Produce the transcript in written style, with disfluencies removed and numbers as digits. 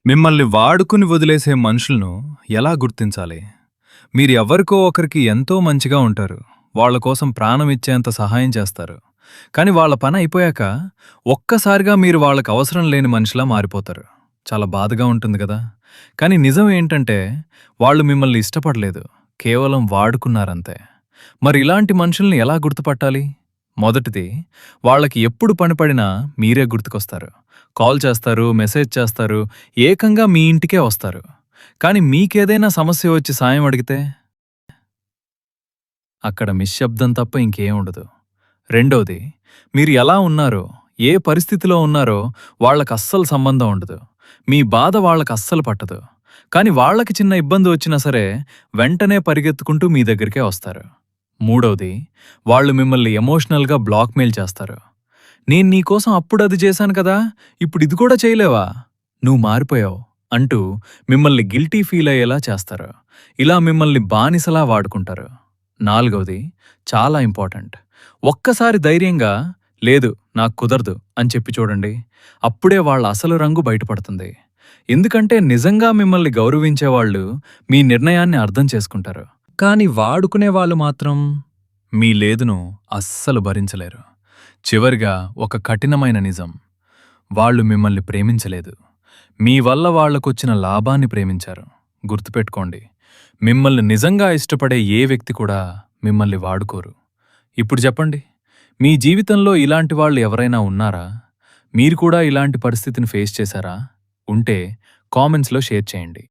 మిమ్మల్ని వాడుకుని వదిలేసే మనుషులను ఎలా గుర్తించాలి? మీరు ఎవరికో ఒకరికి ఎంతో మంచిగా ఉంటారు. వాళ్ళ కోసం ప్రాణం ఇచ్చేంత సహాయం చేస్తారు. కానీ వాళ్ళ పని అయిపోయాక ఒక్కసారిగా మీరు వాళ్ళకి అవసరం లేని మనిషిలా మారిపోతారు. చాలా బాధగా ఉంటుంది గదా! కానీ నిజం ఏంటంటే వాళ్ళు మిమ్మల్ని ఇష్టపడలేదు. కేవలం వాడుకున్నారంతే. మరి ఇలాంటి మనుషుల్ని ఎలా గుర్తుపట్టాలి? మొదటిది, వాళ్ళకి ఎప్పుడు పని పడినా మీరే గుర్తుకొస్తారు. కాల్ చేస్తారు, మెసేజ్ చేస్తారు, ఏకంగా మీ ఇంటికే వస్తారు. కానీ మీకేదైనా సమస్య వచ్చి సాయం అడిగితే అక్కడ నిశ్శబ్దం తప్ప ఇంకేం ఉండదు. రెండోది, మీరు ఎలా ఉన్నారో, ఏ పరిస్థితిలో ఉన్నారో వాళ్ళకస్సలు సంబంధం ఉండదు. మీ బాధ వాళ్ళకస్సలు పట్టదు. కానీ వాళ్ళకి చిన్న ఇబ్బంది వచ్చినా సరే వెంటనే పరిగెత్తుకుంటూ మీ దగ్గరికే వస్తారు. మూడోది, వాళ్ళు మిమ్మల్ని ఎమోషనల్‌గా బ్లాక్‌మెయిల్ చేస్తారు. నేను నీకోసం అప్పుడది చేశాను కదా, ఇప్పుడిది కూడా చేయలేవా? నువ్వు మారిపోయావు అంటూ మిమ్మల్ని గిల్టీ ఫీల్ అయ్యేలా చేస్తారు. ఇలా మిమ్మల్ని బానిసలా వాడుకుంటారు. నాలుగవది, చాలా ఇంపార్టెంట్. ఒక్కసారి ధైర్యంగా లేదు నాకు కుదరదు అని చెప్పి చూడండి. అప్పుడే వాళ్ళ అసలు రంగు బయటపడుతుంది. ఎందుకంటే నిజంగా మిమ్మల్ని గౌరవించేవాళ్ళు మీ నిర్ణయాన్ని అర్థం చేసుకుంటారు. కానీ వాడుకునే వాళ్ళు మాత్రం మీ లేదును అస్సలు భరించలేరు. చివరిగా ఒక కఠినమైన నిజం. వాళ్ళు మిమ్మల్ని ప్రేమించలేదు. మీ వల్ల వాళ్లకొచ్చిన లాభాన్ని ప్రేమించారు. గుర్తుపెట్టుకోండి, మిమ్మల్ని నిజంగా ఇష్టపడే ఏ వ్యక్తి కూడా మిమ్మల్ని వాడుకోరు. ఇప్పుడు చెప్పండి, మీ జీవితంలో ఇలాంటి వాళ్ళు ఎవరైనా ఉన్నారా? మీరు కూడా ఇలాంటి పరిస్థితిని ఫేస్ చేశారా? ఉంటే కామెంట్స్‌లో షేర్ చేయండి.